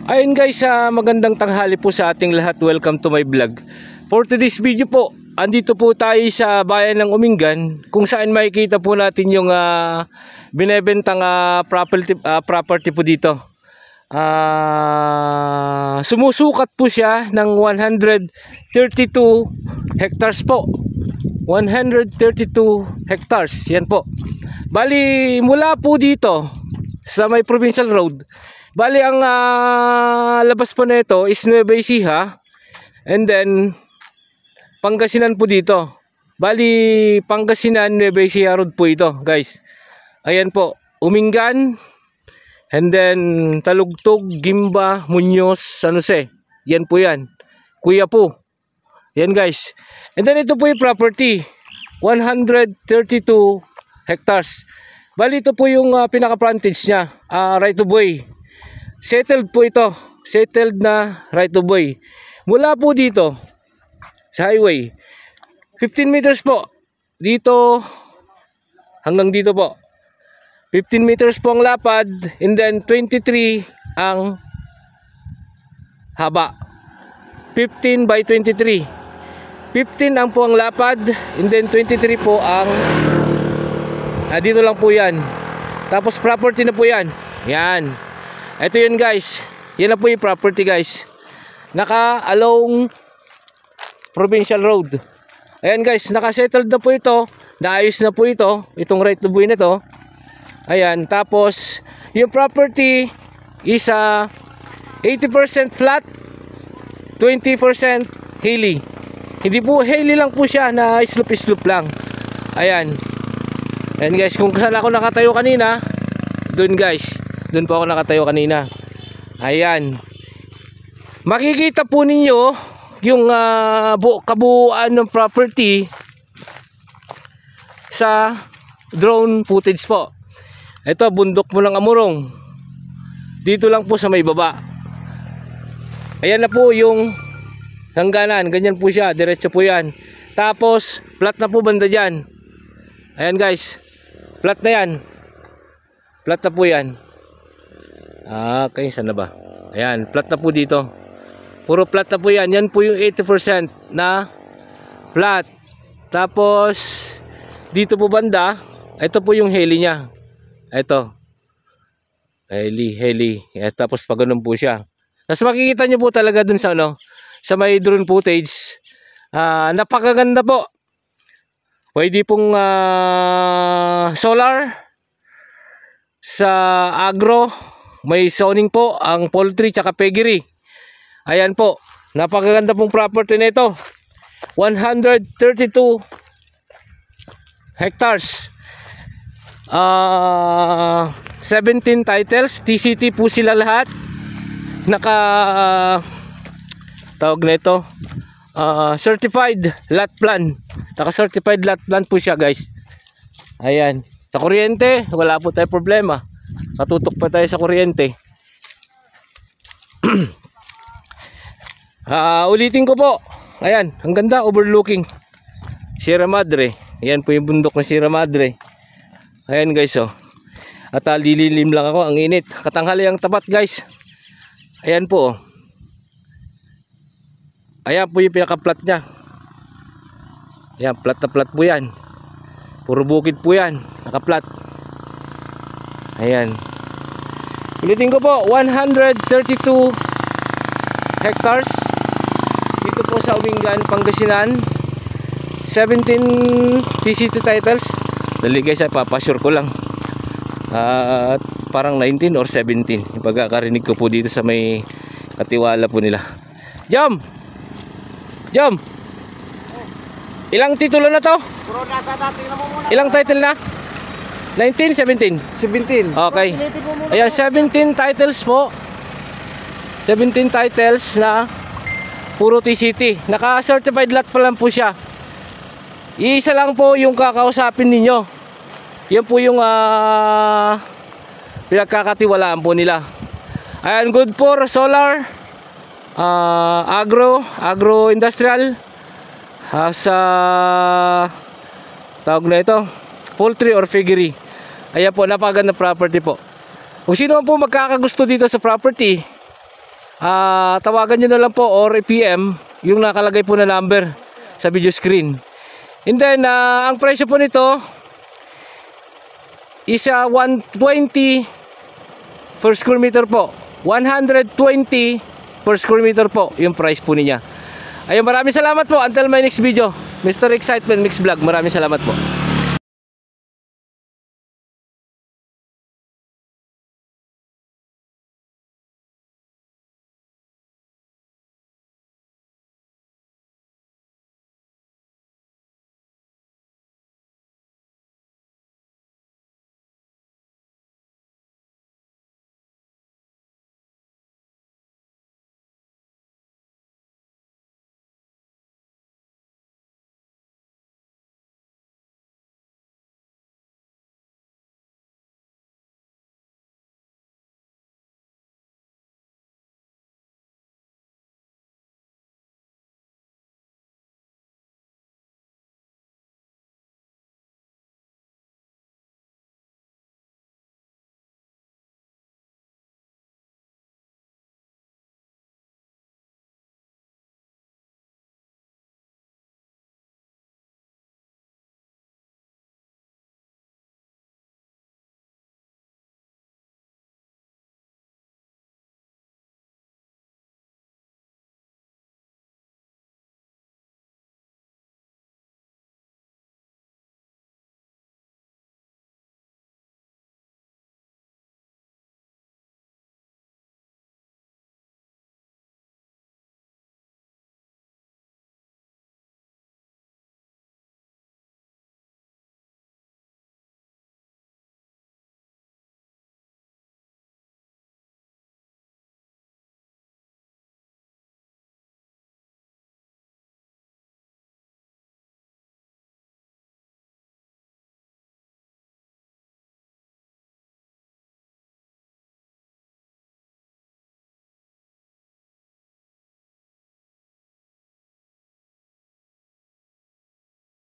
Ayun guys, magandang tanghali po sa ating lahat. Welcome to my vlog. For today's video po, andito po tayo sa bayan ng Umingan, kung saan makikita po natin yung binebentang property po dito. Sumusukat po siya ng 132 hectares po. 132 hectares, yan po. Bali, mula po dito sa may provincial road, bali ang labas po na ito is Nueva Ecija, and then Pangasinan po dito. Bali, Pangasinan, Nueva Ecija road po ito guys. Ayan po, Umingan, and then Talugtog, Gimba, Muñoz, San Jose. Yan po yan, Kuya po. Yan guys. And then ito po yung property, 132 hectares. Bali, ito po yung pinaka-frontage niya, right of way. Settled po ito. Settled na right of way. Mula po dito sa highway, 15 meters po. Dito hanggang dito po. 15 meters po ang lapad, and then 23 ang haba. 15 by 23. 15 ang po ang lapad, and then 23 po ang dito lang po yan. Tapos property na po yan. Yan. Ito yun guys. Yan na po yung property guys. Naka-along provincial road. Ayan guys, naka-settled na po ito. Naayos na po ito. Itong right of way na to. Ayan. Tapos, yung property is 80% flat, 20% hilly. Hindi po hilly lang po siya, na slope-slope lang. Ayan. Ayan guys, kung saan ako nakatayo kanina, dun guys. Doon po ako nakatayo kanina. Ayan. Makikita po ninyo yung kabuuan ng property sa drone footage po. Ito, bundok mo ng Amurong. Dito lang po sa may baba. Ayan na po yung hangganan. Ganyan po siya. Diretso po yan. Tapos, flat na po banda dyan. Ayan guys. Flat na yan. Flat na po yan. Okay, saan na ba? Ayan, flat na po dito. Puro flat na po yan. Yan po yung 80% na flat. Tapos, dito po banda, ito po yung heli niya. Ito. Heli. Tapos pag ganun po siya. Tapos makikita nyo po talaga dun sa sa may drone footage. Napakaganda po. Pwede pong solar sa agro. May zoning po ang poultry tsaka piggery. Ayan po. Napakaganda pong property nito. 132 hectares. 17 titles. TCT po sila lahat. Tawag na ito. Certified lot plan. Naka-certified lot plan po siya guys. Ayan. Sa kuryente, wala po tayong problema. Katutok pa tayo sa kuryente. Ulitin ko po. Ayan, ang ganda, overlooking Sierra Madre. Ayan po yung bundok ng Sierra Madre. Ayan guys, oh. At lililim lang ako, ang init. Katanghali ang tapat guys. Ayan po, oh. Ayan po yung pinaka-plat nya. Ayan, plat na plat po yan. Puro bukid po yan, naka-plat. Ayan. Ulitin ko po, 132 hectares. Dito po sa Umingan, Pangasinan. 17 TCT titles. Dali guys, papasure ko lang. Parang 19 or 17. Yung pagkakarinig ko po dito sa may katiwala po nila. Jom! Ilang titulo na to? Ilang title na? 19, 17? 17. Okay. Ayan, 17 titles po. 17 titles na puro TCT. Naka-certified lot pa lang po siya. Iisa lang po yung kakausapin ninyo. Yan po yung pinagkakatiwalaan po nila. Ayan, good for solar, agro-industrial, sa tawag na ito, poultry or piggery. Ayan po, napakaganda property po. Kung sino po magkakagusto dito sa property, tawagan nyo na lang po or PM yung nakalagay po na number sa video screen. And then ang presyo po nito is 120 per square meter po. 120 per square meter po yung price po niya. Ayun, maraming salamat po. Until my next video, Mr. Excitement Mix Vlog. Maraming salamat po.